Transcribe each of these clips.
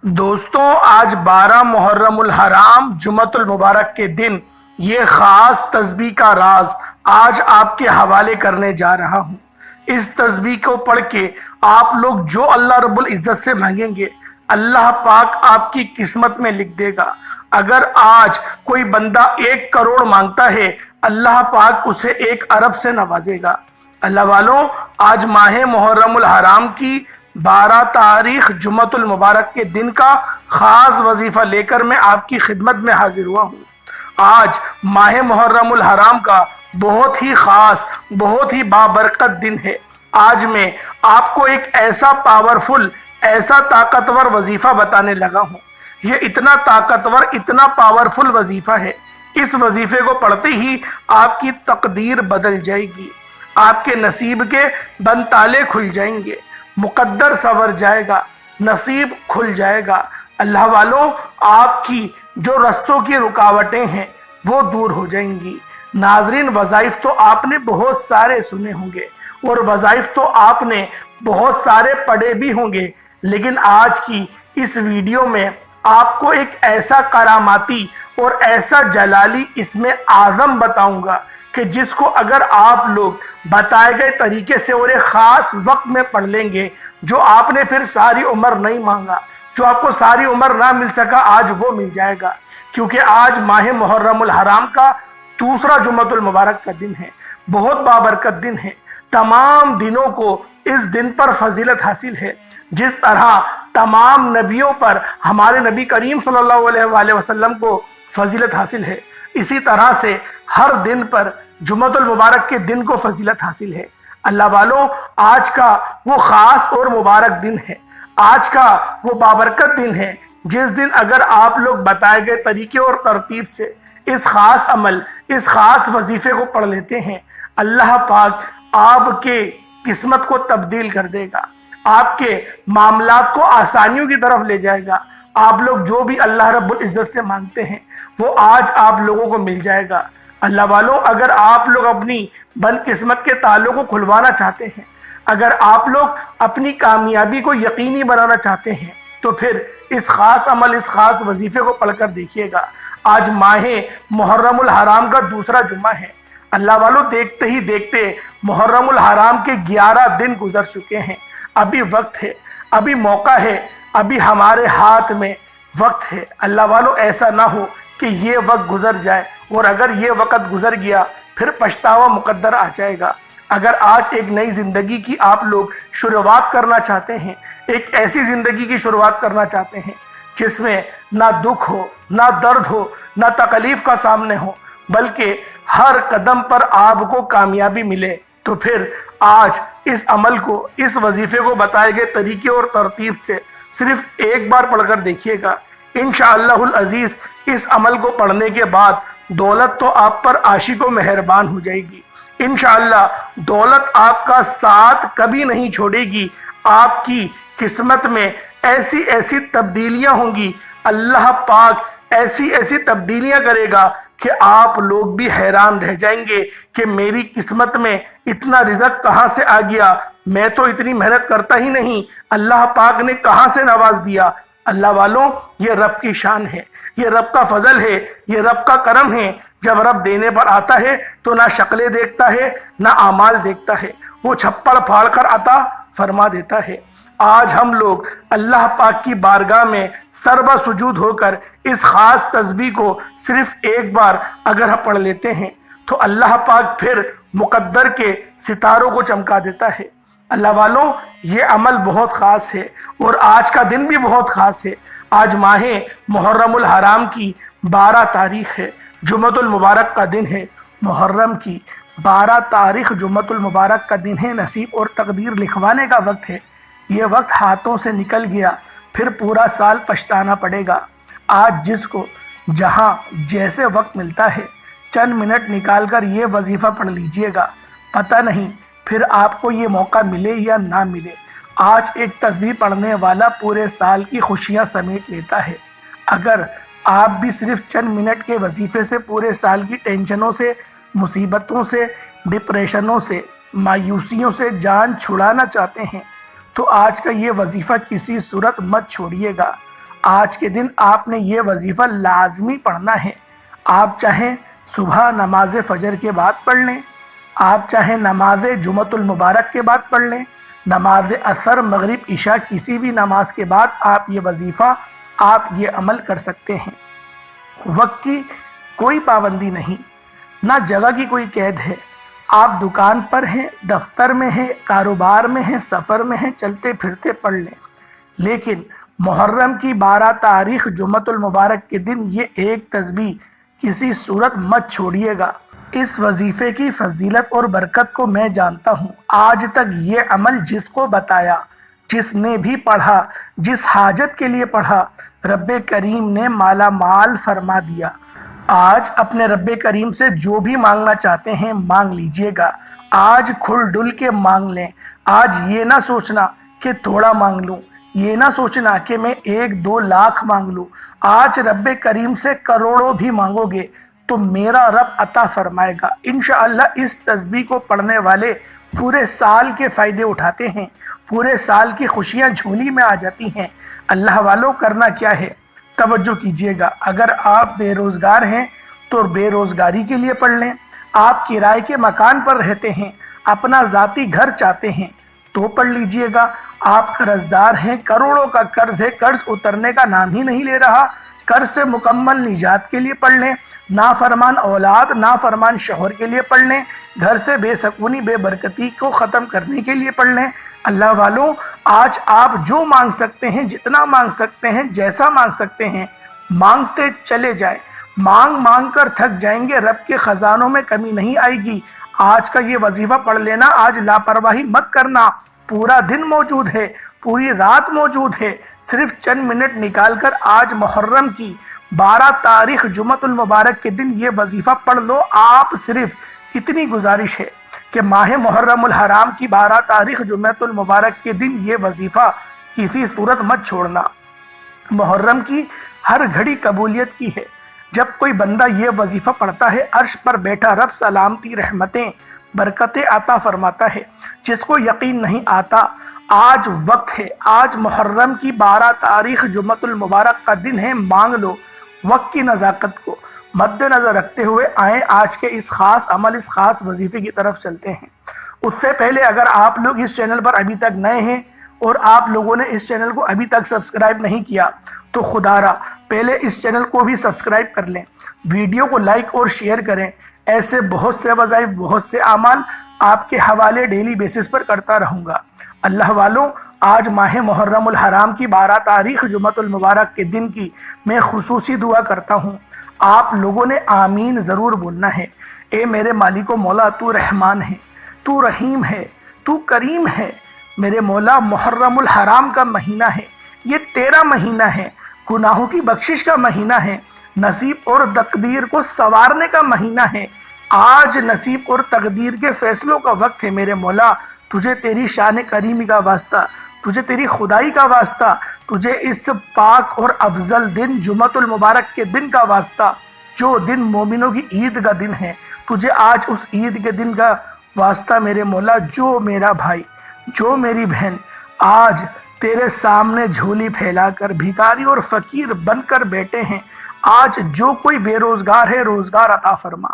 دوستوں، آج 12 محرم الحرام جمعۃ المبارک کے دن یہ خاص تسبیح کا راز آج آپ کے حوالے کرنے جا رہا ہوں۔ اس تسبیح کو پڑھ کے آپ لوگ جو اللہ رب العزت سے مانگیں گے، اللہ پاک آپ کی قسمت میں لکھ دے گا۔ اگر آج کوئی بندہ 1 کروڑ مانگتا ہے، اللہ پاک اسے 1 ارب سے نوازے گا۔ اللہ والوں، آج ماہ محرم الحرام کی 12 تاریخ جمعۃ المبارک کے دن کا خاص وظیفہ لے کر میں آپ کی خدمت میں حاضر ہوا ہوں۔ آج ماہ محرم الحرام کا بہت ہی خاص، بہت ہی بابرکت دن ہے۔ آج میں آپ کو ایک ایسا پاورفل، ایسا طاقتور وظیفہ بتانے لگا ہوں۔ یہ اتنا طاقتور، اتنا پاورفل وظیفہ ہے، اس وظیفے کو پڑھتے ہی آپ کی تقدیر بدل جائے گی، آپ کے نصیب کے بند تالے کھل جائیں گے، مقدر سنور جائے گا، نصیب کھل جائے گا۔ اللہ والوں، آپ کی جو رستوں کی رکاوٹیں ہیں وہ دور ہو جائیں گی۔ ناظرین، وظائف تو آپ نے بہت سارے سنے ہوں گے اور وظائف تو آپ نے بہت سارے پڑھے بھی ہوں گے، لیکن آج کی اس ویڈیو میں آپ کو ایک ایسا کراماتی اور ایسا جلالی اسم اعظم بتاؤں گا کہ جس کو اگر آپ لوگ بتائے گئے طریقے سے اور ایک خاص وقت میں پڑھ لیں گے، جو آپ نے پھر ساری عمر نہیں مانگا، جو آپ کو ساری عمر نہ مل سکا، آج وہ مل جائے گا۔ کیونکہ آج ماہ محرم الحرام کا دوسرا جمعۃ المبارک کا دن ہے، بہت بابرکت دن ہے۔ تمام دنوں کو اس دن پر فضیلت حاصل ہے۔ جس طرح تمام نبیوں پر ہمارے نبی کریم صلی اللہ علیہ وآلہ وسلم کو فضیلت حاصل ہے، اسی طرح سے ہر دن پر جمعۃ المبارک کے دن کو فضیلت حاصل ہے۔ اللہ والوں، آج کا وہ خاص اور مبارک دن ہے، آج کا وہ بابرکت دن ہے جس دن اگر آپ لوگ بتائے گئے طریقے اور ترتیب سے اس خاص عمل، اس خاص وظیفے کو پڑھ لیتے ہیں، اللہ پاک آپ کے قسمت کو تبدیل کر دے گا، آپ کے معاملات کو آسانیوں کی طرف لے جائے گا۔ آپ لوگ جو بھی اللہ رب العزت سے مانگتے ہیں وہ آج آپ لوگوں کو مل جائے گا۔ اللہ والوں، اگر آپ لوگ اپنی بد قسمت کے تالوں کو کھلوانا چاہتے ہیں، اگر آپ لوگ اپنی کامیابی کو یقینی بنانا چاہتے ہیں، تو پھر اس خاص عمل، اس خاص وظیفے کو پڑھ کر دیکھیے گا۔ آج ماہ محرم الحرام کا دوسرا جمعہ ہے۔ اللہ والوں، دیکھتے ہی دیکھتے محرم الحرام کے 11 دن گزر چکے ہیں۔ ابھی وقت ہے، ابھی موقع ہے، ابھی ہمارے ہاتھ میں وقت ہے۔ اللہ والوں، ایسا نہ ہو کہ یہ وقت گزر جائے اور اگر یہ وقت گزر گیا پھر پچھتاوا مقدر آ جائے گا۔ اگر آج ایک نئی زندگی کی آپ لوگ شروعات کرنا چاہتے ہیں، ایک ایسی زندگی کی شروعات کرنا چاہتے ہیں جس میں نہ دکھ ہو، نہ درد ہو، نہ تکلیف کا سامنے ہو، بلکہ ہر قدم پر آپ کو کامیابی ملے، تو پھر آج اس عمل کو، اس وظیفے کو بتائے گئے طریقے اور ترتیب سے صرف ایک بار پڑھ کر دیکھیے گا۔ انشاءاللہ العزیز اس عمل کو پڑھنے کے بعد دولت تو آپ پر عاشق و مہربان ہو جائے گی۔ انشاءاللہ دولت آپ کا ساتھ کبھی نہیں چھوڑے گی۔ آپ کی قسمت میں ایسی ایسی تبدیلیاں ہوں گی، اللہ پاک ایسی ایسی تبدیلیاں کرے گا کہ آپ لوگ بھی حیران رہ جائیں گے کہ میری قسمت میں اتنا رزق کہاں سے آ گیا، میں تو اتنی محنت کرتا ہی نہیں، اللہ پاک نے کہاں سے نواز دیا۔ اللہ والوں، یہ رب کی شان ہے، یہ رب کا فضل ہے، یہ رب کا کرم ہے۔ جب رب دینے پر آتا ہے تو نہ شکلیں دیکھتا ہے، نہ اعمال دیکھتا ہے، وہ چھپڑ پھاڑ کر عطا فرما دیتا ہے۔ آج ہم لوگ اللہ پاک کی بارگاہ میں سربہ سجود ہو کر اس خاص تسبیح کو صرف ایک بار اگر ہم پڑھ لیتے ہیں تو اللہ پاک پھر مقدر کے ستاروں کو چمکا دیتا ہے۔ اللہ والوں، یہ عمل بہت خاص ہے اور آج کا دن بھی بہت خاص ہے۔ آج ماہ محرم الحرام کی 12 تاریخ ہے، جمعۃ المبارک کا دن ہے۔ محرم کی 12 تاریخ جمعۃ المبارک کا دن ہے، نصیب اور تقدیر لکھوانے کا وقت ہے۔ یہ وقت ہاتھوں سے نکل گیا پھر پورا سال پچھتانا پڑے گا۔ آج جس کو جہاں جیسے وقت ملتا ہے، چند منٹ نکال کر یہ وظیفہ پڑھ لیجئے گا، پتہ نہیں پھر آپ کو یہ موقع ملے یا نہ ملے۔ آج ایک تسبیح پڑھنے والا پورے سال کی خوشیاں سمیٹ لیتا ہے۔ اگر آپ بھی صرف چند منٹ کے وظیفے سے پورے سال کی ٹینشنوں سے، مصیبتوں سے، ڈپریشنوں سے، مایوسیوں سے جان چھڑانا چاہتے ہیں تو آج کا یہ وظیفہ کسی صورت مت چھوڑیے گا۔ آج کے دن آپ نے یہ وظیفہ لازمی پڑھنا ہے۔ آپ چاہیں صبح نماز فجر کے بعد پڑھ لیں، آپ چاہیں نماز جمعۃ المبارک کے بعد پڑھ لیں، نماز عصر مغرب عشاء کسی بھی نماز کے بعد آپ یہ وظیفہ آپ یہ عمل کر سکتے ہیں۔ وقت کی کوئی پابندی نہیں، نہ جگہ کی کوئی قید ہے۔ آپ دکان پر ہیں، دفتر میں ہیں، کاروبار میں ہیں، سفر میں ہیں، چلتے پھرتے پڑھ لیں، لیکن محرم کی 12 تاریخ جمعۃ المبارک کے دن یہ ایک تسبیح کسی صورت مت چھوڑیے گا۔ اس وظیفے کی فضیلت اور برکت کو میں جانتا ہوں۔ آج تک یہ عمل جس کو بتایا، جس نے بھی پڑھا، جس حاجت کے لیے پڑھا، رب کریم نے مالا مال فرما دیا۔ آج اپنے رب کریم سے جو بھی مانگنا چاہتے ہیں مانگ لیجئے گا۔ آج کھل ڈل کے مانگ لیں۔ آج یہ نہ سوچنا کہ تھوڑا مانگ لوں، یہ نہ سوچنا کہ میں 1-2 لاکھ مانگ لوں۔ آج رب کریم سے کروڑوں بھی مانگو گے تو میرا رب عطا فرمائے گا۔ انشاءاللہ اس تسبیح کو پڑھنے والے پورے سال کے فائدے اٹھاتے ہیں، پورے سال کی خوشیاں جھولی میں آ جاتی ہیں۔ اللہ والوں کرنا کیا ہے، توجہ کیجئے گا۔ اگر آپ بے روزگار ہیں تو بے روزگاری کے لیے پڑھ لیں۔ آپ کرائے کے مکان پر رہتے ہیں، اپنا ذاتی گھر چاہتے ہیں تو پڑھ لیجئے گا۔ آپ قرضدار ہیں، کروڑوں کا قرض ہے، قرض اترنے کا نام ہی نہیں لے رہا، قرض سے مکمل نجات کے لیے پڑھ لیں۔ نافرمان اولاد، نافرمان شوہر کے لیے پڑھ لیں۔ گھر سے بے سکونی، بے برکتی کو ختم کرنے کے لیے پڑھ لیں۔ اللہ والوں، آج آپ جو مانگ سکتے ہیں، جتنا مانگ سکتے ہیں، جیسا مانگ سکتے ہیں، مانگتے چلے جائیں۔ مانگ مانگ کر تھک جائیں گے، رب کے خزانوں میں کمی نہیں آئے گی۔ آج کا یہ وظیفہ پڑھ لینا، آج لاپرواہی مت کرنا۔ پورا دن موجود ہے، پوری رات موجود ہے، صرف چند منٹ نکال کر آج محرم کی 12 تاریخ جمعۃ المبارک کے دن یہ وظیفہ پڑھ لو۔ آپ صرف اتنی گزارش ہے کہ ماہ محرم الحرام کی 12 تاریخ جمعۃ المبارک کے دن یہ وظیفہ کسی صورت مت چھوڑنا۔ محرم کی ہر گھڑی قبولیت کی ہے۔ جب کوئی بندہ یہ وظیفہ پڑھتا ہے، عرش پر بیٹھا رب سلامتی، رحمتیں، برکتیں عطا فرماتا ہے۔ جس کو یقین نہیں آتا، آج وقت ہے، آج محرم کی 12 تاریخ جمعۃ المبارک کا دن ہے، مانگ لو۔ وقت کی نزاکت کو مد نظر رکھتے ہوئے آئیں آج کے اس خاص عمل، اس خاص وظیفے کی طرف چلتے ہیں۔ اس سے پہلے اگر آپ لوگ اس چینل پر ابھی تک نئے ہیں اور آپ لوگوں نے اس چینل کو ابھی تک سبسکرائب نہیں کیا تو خدا را پہلے اس چینل کو بھی سبسکرائب کر لیں، ویڈیو کو لائک اور شیئر کریں۔ ایسے بہت سے وظائف، بہت سے اعمال آپ کے حوالے ڈیلی بیسس پر کرتا رہوں گا۔ اللہ والوں، آج ماہ محرم الحرام کی 12 تاریخ جمعۃ المبارک کے دن کی میں خصوصی دعا کرتا ہوں۔ آپ لوگوں نے آمین ضرور بولنا ہے۔ اے میرے مالک و مولا، تو رحمان ہے، تو رحیم ہے، تو کریم ہے۔ میرے مولا، محرم الحرام کا مہینہ ہے، یہ تیرا مہینہ ہے، گناہوں کی بخشش کا مہینہ ہے، نصیب اور تقدیر کو سنوارنے کا مہینہ ہے۔ آج نصیب اور تقدیر کے فیصلوں کا وقت ہے میرے مولا۔ تجھے تیری شان کریمی کا واسطہ، تجھے تیری خدائی کا واسطہ، تجھے اس پاک اور افضل دن جمعۃ المبارک کے دن کا واسطہ، جو دن مومنوں کی عید کا دن ہے، تجھے آج اس عید کے دن کا واسطہ میرے مولا۔ جو میرا بھائی، جو میری بہن آج تیرے سامنے جھولی پھیلا کر بھکاری اور فقیر بن کر بیٹھے ہیں، آج جو کوئی بے روزگار ہے روزگار عطا فرما،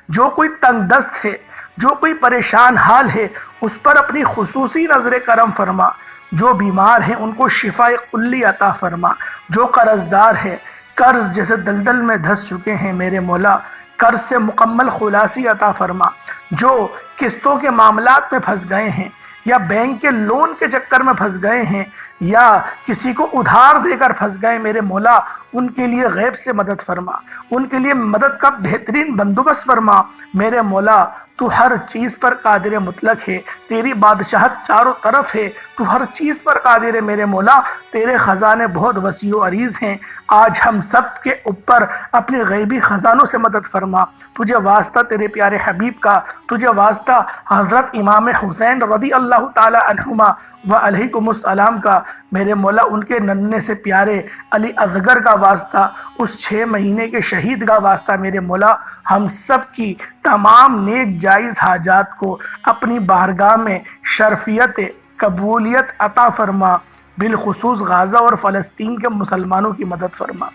جو کوئی تنگ دست ہے، جو کوئی پریشان حال ہے، اس پر اپنی خصوصی نظر کرم فرما۔ جو بیمار ہیں ان کو شفاء کلی عطا فرما۔ جو قرضدار ہے، قرض جیسے دلدل میں دھس چکے ہیں میرے مولا، قرض سے مکمل خلاصی عطا فرما۔ جو قسطوں کے معاملات میں پھنس گئے ہیں، یا بینک کے لون کے چکر میں پھنس گئے ہیں، یا کسی کو ادھار دے کر پھنس گئے میرے مولا، ان کے لیے غیب سے مدد فرما، ان کے لیے مدد کا بہترین بندوبست فرما میرے مولا۔ تو ہر چیز پر قادر مطلق ہے، تیری بادشاہت چاروں طرف ہے، تو ہر چیز پر قادر ہے میرے مولا۔ تیرے خزانے بہت وسیع و عریض ہیں، آج ہم سب کے اوپر اپنے غیبی خزانوں سے مدد فرما۔ تجھے واسطہ تیرے پیارے حبیب کا، تجھے واسطہ حضرت امام حسین رضی اللہ تعالی عنہما و علیکم السلام کا، میرے مولا ان کے ننھے سے پیارے علی اصغر کا واسطہ، اس 6 مہینے کے شہید کا واسطہ میرے مولا۔ ہم سب کی تمام نیک جائز حاجات کو اپنی بارگاہ میں شرفیت قبولیت عطا فرما۔ بالخصوص غازہ اور فلسطین کے مسلمانوں کی مدد فرما،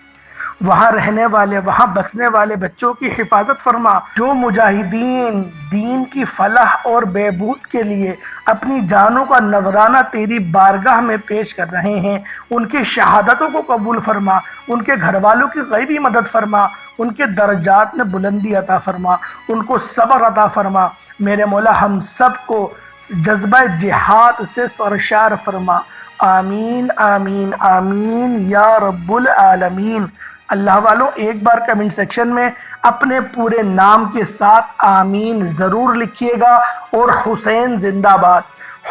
وہاں رہنے والے، وہاں بسنے والے بچوں کی حفاظت فرما، جو مجاہدین دین کی فلاح اور بہبود کے لیے اپنی جانوں کا نذرانہ تیری بارگاہ میں پیش کر رہے ہیں، ان کی شہادتوں کو قبول فرما، ان کے گھر والوں کی غیبی مدد فرما، ان کے درجات میں بلندی عطا فرما، ان کو صبر عطا فرما۔ میرے مولا ہم سب کو جذبہ جہاد سے سرشار فرما، آمین آمین آمین یا رب العالمین۔ اللہ والوں ایک بار کمنٹ سیکشن میں اپنے پورے نام کے ساتھ آمین ضرور لکھیے گا، اور حسین زندہ باد،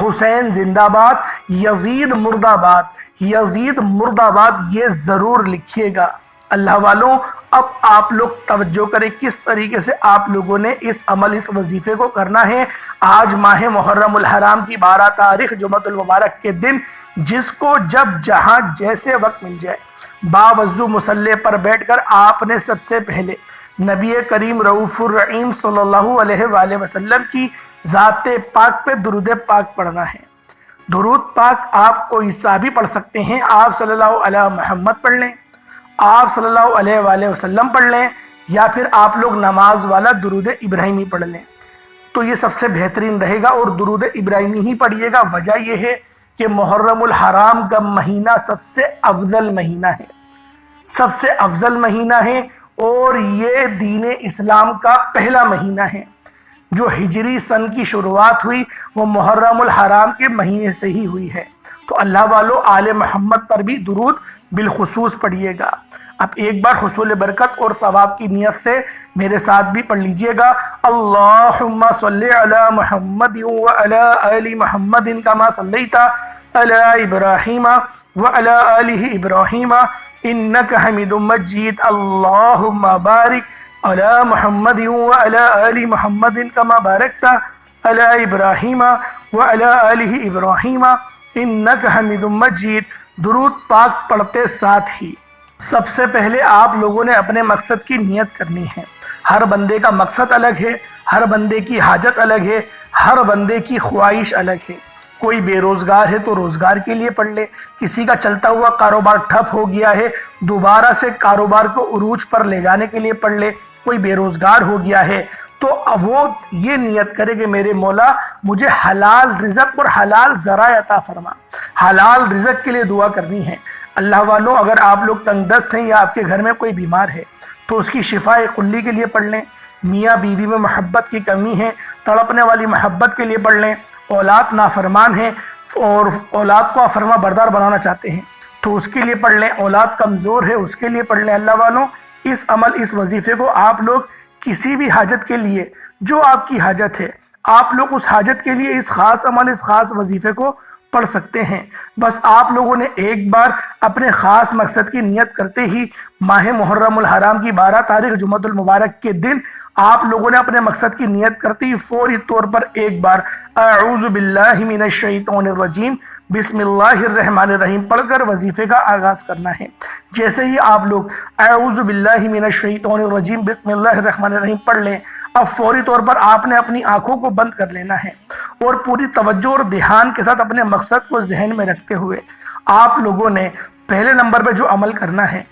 حسین زندہ باد، یزید مرد آباد، یزید مرد آباد یہ ضرور لکھیے گا۔ اللہ والوں اب آپ لوگ توجہ کریں کس طریقے سے آپ لوگوں نے اس عمل، اس وظیفے کو کرنا ہے۔ آج ماہ محرم الحرام کی 12 تاریخ جمعۃ المبارک کے دن، جس کو جب جہاں جیسے وقت مل جائے، باوضو مصلی پر بیٹھ کر آپ نے سب سے پہلے نبی کریم رؤوف الرحیم صلی اللہ علیہ وآلہ وسلم کی ذات پاک پہ درود پاک پڑھنا ہے۔ درود پاک آپ کوئی سا بھی پڑھ سکتے ہیں، آپ صلی اللہ علیہ محمد پڑھ لیں، آپ صلی اللہ علیہ وآلہ وسلم پڑھ لیں، یا پھر آپ لوگ نماز والا درود ابراہیمی پڑھ لیں، تو یہ سب سے بہترین رہے گا۔ اور درود ابراہیمی ہی پڑھیے گا، وجہ یہ ہے کہ محرم الحرام کا مہینہ سب سے افضل مہینہ ہے، سب سے افضل مہینہ ہے، اور یہ دین اسلام کا پہلا مہینہ ہے۔ جو ہجری سن کی شروعات ہوئی وہ محرم الحرام کے مہینے سے ہی ہوئی ہے۔ تو اللہ والو آل محمد پر بھی درود بالخصوص پڑھیے گا۔ اب ایک بار حصول برکت اور ثواب کی نیت سے میرے ساتھ بھی پڑھ لیجئے گا، اللہم صلی علی محمد وعلی آل محمد کما صلیت علی ابراہیم وعلی آل ابراہیم انک حمید مجید، اللہم بارک علی محمد وعلی آل محمد کما بارکت علی ابراہیم وعلی آل ابراہیم انک حمید مجید۔ درود پاک پڑھتے ساتھ ہی سب سے پہلے آپ لوگوں نے اپنے مقصد کی نیت کرنی ہے۔ ہر بندے کا مقصد الگ ہے، ہر بندے کی حاجت الگ ہے، ہر بندے کی خواہش الگ ہے۔ کوئی بے روزگار ہے تو روزگار کے لیے پڑھ لے، کسی کا چلتا ہوا کاروبار ٹھپ ہو گیا ہے دوبارہ سے کاروبار کو عروج پر لے جانے کے لیے پڑھ لے، کوئی بے روزگار ہو گیا ہے تو وہ یہ نیت کرے کہ میرے مولا مجھے حلال رزق اور حلال ذرائع عطا فرما، حلال رزق کے لیے دعا کرنی ہے۔ اللہ والوں اگر آپ لوگ تنگ دست ہیں یا آپ کے گھر میں کوئی بیمار ہے تو اس کی شفاء کلی کے لیے پڑھ لیں، میاں بیوی میں محبت کی کمی ہے، تڑپنے والی محبت کے لیے پڑھ لیں، اولاد نافرمان ہے اور اولاد کو فرما بردار بنانا چاہتے ہیں تو اس کے لیے پڑھ لیں، اولاد کمزور ہے اس کے لیے پڑھ لیں۔ اللہ والوں اس عمل، اس وظیفے کو آپ لوگ کسی بھی حاجت کے لیے، جو آپ کی حاجت ہے، آپ لوگ اس حاجت کے لیے اس خاص عمل، اس خاص وظیفے کو پڑھ سکتے ہیں۔ بس آپ لوگوں نے ایک بار اپنے خاص مقصد کی نیت کرتے ہی ماہ محرم الحرام کی 12 تاریخ جمعۃ المبارک کے دن آپ لوگوں نے اپنے مقصد کی نیت کرتے ہی فوری طور پر ایک بار اعوذ باللہ من الشیطان الرجیم بسم اللہ الرحمن الرحیم پڑھ کر وظیفے کا آغاز کرنا ہے۔ جیسے ہی آپ لوگ اعوذ باللہ من الشیطان الرجیم بسم اللہ الرحمن الرحیم پڑھ لیں، اب فوری طور پر آپ نے اپنی آنکھوں کو بند کر لینا ہے اور پوری توجہ اور دھیان کے ساتھ اپنے مقصد کو ذہن میں رکھتے ہوئے آپ لوگوں نے پہلے نمبر پہ جو عمل کرنا ہے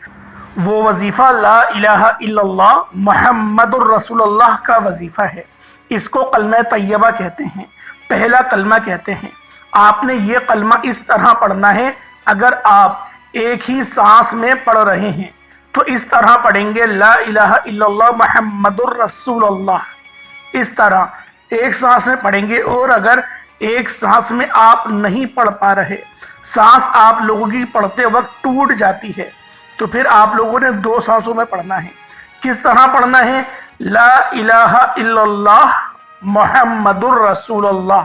وہ وظیفہ لا الہ الا اللہ محمد الرسول اللہ کا وظیفہ ہے۔ اس کو کلمہ طیبہ کہتے ہیں، پہلا کلمہ کہتے ہیں۔ آپ نے یہ کلمہ اس طرح پڑھنا ہے، اگر آپ ایک ہی سانس میں پڑھ رہے ہیں تو اس طرح پڑھیں گے لا الہ الا اللہ محمد الرسول اللہ، اس طرح ایک سانس میں پڑھیں گے۔ اور اگر ایک سانس میں آپ نہیں پڑھ پا رہے، سانس آپ لوگوں کی پڑھتے وقت ٹوٹ جاتی ہے، تو پھر آپ لوگوں نے 2 سانسوں میں پڑھنا ہے۔ کس طرح پڑھنا ہے؟ لا الہ الا اللہ محمد الرسول اللہ،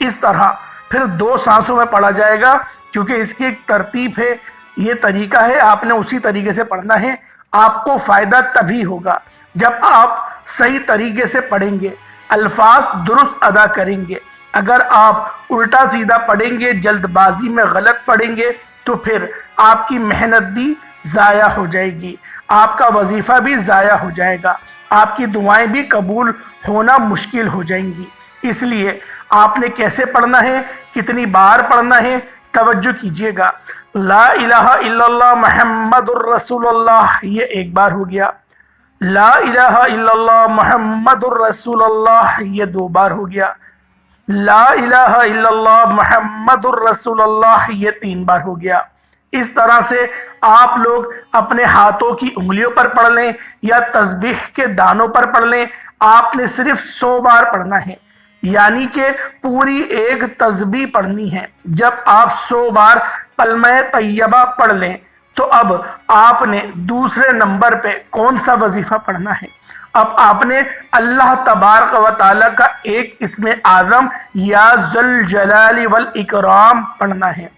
اس طرح پھر 2 سانسوں میں پڑھا جائے گا، کیونکہ اس کی ایک ترتیب ہے، یہ طریقہ ہے، آپ نے اسی طریقے سے پڑھنا ہے۔ آپ کو فائدہ تبھی ہوگا جب آپ صحیح طریقے سے پڑھیں گے، الفاظ درست ادا کریں گے۔ اگر آپ الٹا سیدھا پڑھیں گے، جلد بازی میں غلط پڑھیں گے تو پھر آپ کی محنت بھی ضائع ہو جائے گی، آپ کا وظیفہ بھی ضائع ہو جائے گا، آپ کی دعائیں بھی قبول ہونا مشکل ہو جائیں گی۔ اس لیے آپ نے کیسے پڑھنا ہے، کتنی بار پڑھنا ہے، توجہ کیجئے گا، لا الہ الا اللہ محمد الرسول اللہ یہ ایک بار ہو گیا، لا الہ الا اللہ محمد الرسول اللہ یہ 2 بار ہو گیا، لا الہ الا اللہ محمد الرسول اللہ یہ 3 بار ہو گیا۔ اس طرح سے آپ لوگ اپنے ہاتھوں کی انگلیوں پر پڑھ لیں یا تسبیح کے دانوں پر پڑھ لیں، آپ نے صرف 100 بار پڑھنا ہے، یعنی کہ پوری ایک تسبیح پڑھنی ہے۔ جب آپ 100 بار کلمہ طیبہ پڑھ لیں تو اب آپ نے دوسرے نمبر پہ کون سا وظیفہ پڑھنا ہے؟ اب آپ نے اللہ تبارک و تعالیٰ کا ایک اسم اعظم یا ذوالجلال والاکرام پڑھنا ہے۔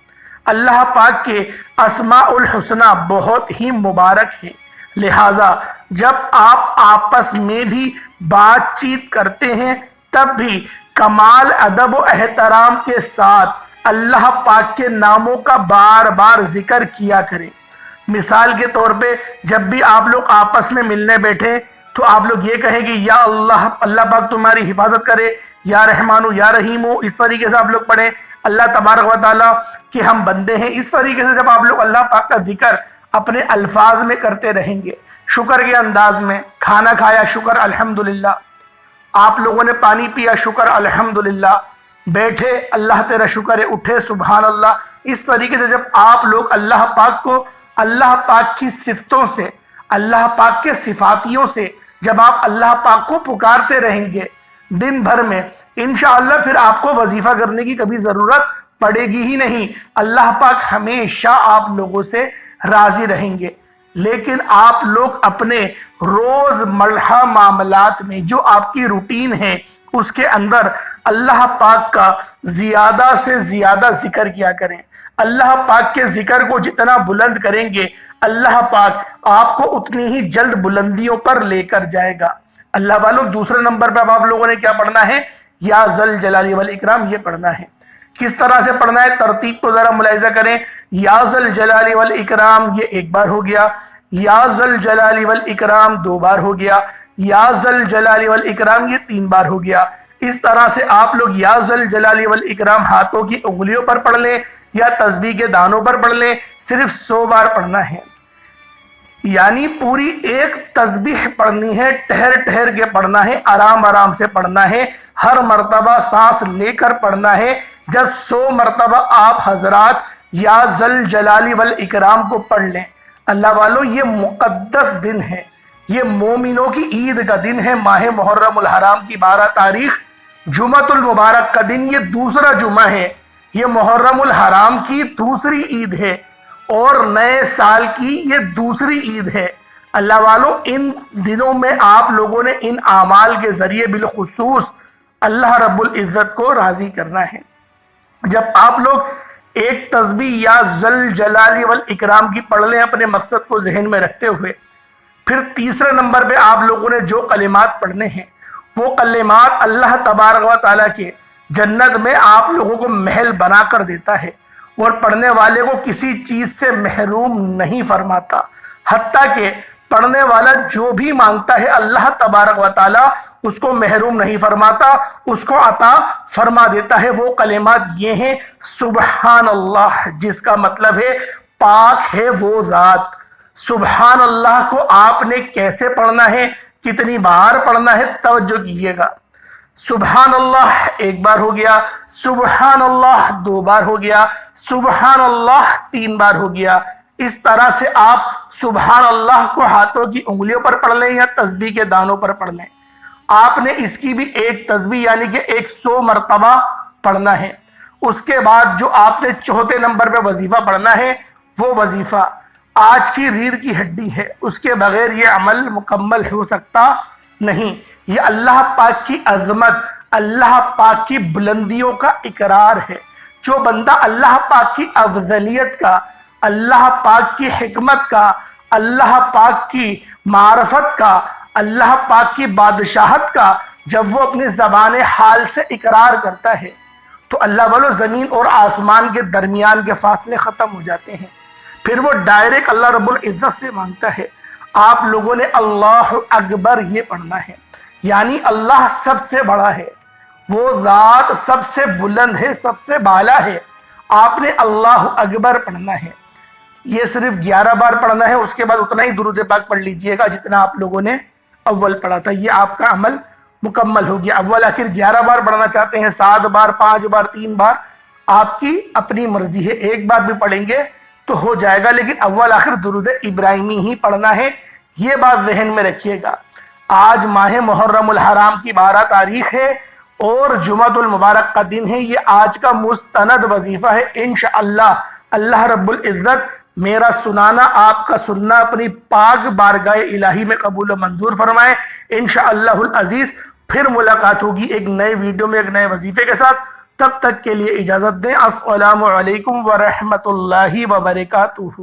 اللہ پاک کے اسماء الحسنہ بہت ہی مبارک ہیں، لہٰذا جب آپ آپس میں بھی بات چیت کرتے ہیں تب بھی کمال ادب و احترام کے ساتھ اللہ پاک کے ناموں کا بار بار ذکر کیا کریں۔ مثال کے طور پہ جب بھی آپ لوگ آپس میں ملنے بیٹھیں تو آپ لوگ یہ کہیں گے یا اللہ، اللہ پاک تمہاری حفاظت کرے، یا رحمانو یا رحیمو، اس طریقے سے آپ لوگ پڑھیں، اللہ تبارک و تعالیٰ کہ ہم بندے ہیں۔ اس طریقے سے جب آپ لوگ اللہ پاک کا ذکر اپنے الفاظ میں کرتے رہیں گے، شکر کے انداز میں، کھانا کھایا شکر الحمدللہ، آپ لوگوں نے پانی پیا شکر الحمدللہ، بیٹھے اللہ تیرا شکر ہے، اٹھے سبحان اللہ۔ اس طریقے سے جب آپ لوگ اللہ پاک کو اللہ پاک کی صفتوں سے، اللہ پاک کے صفاتیوں سے جب آپ اللہ پاک کو پکارتے رہیں گے دن بھر میں، انشاءاللہ پھر آپ کو وظیفہ کرنے کی کبھی ضرورت پڑے گی ہی نہیں۔ اللہ پاک ہمیشہ آپ لوگوں سے راضی رہیں گے۔ لیکن آپ لوگ اپنے روز مرہ معاملات میں جو آپ کی روٹین ہے اس کے اندر اللہ پاک کا زیادہ سے زیادہ ذکر کیا کریں۔ اللہ پاک کے ذکر کو جتنا بلند کریں گے اللہ پاک آپ کو اتنی ہی جلد بلندیوں پر لے کر جائے گا۔ اللہ والوں، دوسرے نمبر پہ اب آپ لوگوں نے کیا پڑھنا ہے؟ یا ذوالجلال والاکرام یہ پڑھنا ہے۔ کس طرح سے پڑھنا ہے؟ ترتیب کو ذرا ملاحظہ کریں۔ یا ذوالجلال والاکرام یہ 1 بار ہو گیا، یا ذوالجلال والاکرام 2 بار ہو گیا، یا ذوالجلال والاکرام یہ 3 بار ہو گیا۔ اس طرح سے آپ لوگ یا ذوالجلال والاکرام ہاتھوں کی انگلیوں پر پڑھ لیں یا تسبیح کے دانوں پر پڑھ لیں، صرف 100 بار پڑھنا ہے، یعنی پوری ایک تسبیح پڑھنی ہے، ٹھہر ٹھہر کے پڑھنا ہے، آرام آرام سے پڑھنا ہے، ہر مرتبہ سانس لے کر پڑھنا ہے۔ جب 100 مرتبہ آپ حضرات یا ذوالجلال والاکرام کو پڑھ لیں، اللہ والوں یہ مقدس دن ہے، یہ مومنوں کی عید کا دن ہے، ماہ محرم الحرام کی 12 تاریخ جمعۃ المبارک کا دن، یہ دوسرا جمعہ ہے، یہ محرم الحرام کی دوسری عید ہے اور نئے سال کی یہ دوسری عید ہے۔ اللہ والوں ان دنوں میں آپ لوگوں نے ان اعمال کے ذریعے بالخصوص اللہ رب العزت کو راضی کرنا ہے۔ جب آپ لوگ ایک تسبیح یا ذوالجلال والاکرام کی پڑھ لیں اپنے مقصد کو ذہن میں رکھتے ہوئے، پھر تیسرے نمبر پہ آپ لوگوں نے جو کلمات پڑھنے ہیں وہ کلمات اللہ تبارک و تعالیٰ کے جنت میں آپ لوگوں کو محل بنا کر دیتا ہے اور پڑھنے والے کو کسی چیز سے محروم نہیں فرماتا، حتیٰ کہ پڑھنے والا جو بھی مانگتا ہے اللہ تبارک و تعالیٰ اس کو محروم نہیں فرماتا، اس کو عطا فرما دیتا ہے۔ وہ کلمات یہ ہیں سبحان اللہ، جس کا مطلب ہے پاک ہے وہ ذات۔ سبحان اللہ کو آپ نے کیسے پڑھنا ہے، کتنی بار پڑھنا ہے، توجہ کیجیے گا۔ سبحان اللہ 1 بار ہو گیا، سبحان اللہ 2 بار ہو گیا، سبحان اللہ 3 بار ہو گیا۔ اس طرح سے آپ سبحان اللہ کو ہاتھوں کی انگلیوں پر پڑھ لیں یا تسبیح کے دانوں پر پڑھ لیں۔ آپ نے اس کی بھی ایک تسبیح یعنی کہ 100 مرتبہ پڑھنا ہے۔ اس کے بعد جو آپ نے چوتھے نمبر پہ وظیفہ پڑھنا ہے وہ وظیفہ آج کی ریڑھ کی ہڈی ہے، اس کے بغیر یہ عمل مکمل ہو سکتا نہیں۔ یہ اللہ پاک کی عظمت، اللہ پاک کی بلندیوں کا اقرار ہے۔ جو بندہ اللہ پاک کی افضلیت کا، اللہ پاک کی حکمت کا، اللہ پاک کی معرفت کا، اللہ پاک کی بادشاہت کا جب وہ اپنی زبان حال سے اقرار کرتا ہے تو اللہ والو زمین اور آسمان کے درمیان کے فاصلے ختم ہو جاتے ہیں، پھر وہ ڈائریکٹ اللہ رب العزت سے مانگتا ہے۔ آپ لوگوں نے اللہ اکبر یہ پڑھنا ہے، یعنی اللہ سب سے بڑا ہے، وہ ذات سب سے بلند ہے، سب سے بالا ہے۔ آپ نے اللہ اکبر پڑھنا ہے، یہ صرف 11 بار پڑھنا ہے، اس کے بعد اتنا ہی درود پاک پڑھ لیجئے گا جتنا آپ لوگوں نے اول پڑھا تھا، یہ آپ کا عمل مکمل ہو گیا۔ اول آخر 11 بار پڑھنا چاہتے ہیں، 7 بار، 5 بار، 3 بار، آپ کی اپنی مرضی ہے، ایک بار بھی پڑھیں گے تو ہو جائے گا، لیکن اول آخر درود ابراہیمی ہی پڑھنا ہے، یہ بات ذہن میں رکھیے گا۔ آج ماہ محرم الحرام کی 12 تاریخ ہے اور جمعۃ المبارک کا دن ہے، یہ آج کا مستند وظیفہ ہے۔ انشاءاللہ اللہ رب العزت میرا سنانا، آپ کا سننا اپنی پاک بارگاہ الہی میں قبول و منظور فرمائے۔ انشاءاللہ العزیز پھر ملاقات ہوگی ایک نئے ویڈیو میں ایک نئے وظیفے کے ساتھ، تب تک کے لیے اجازت دیں۔ السلام علیکم ورحمۃ اللہ وبرکاتہ۔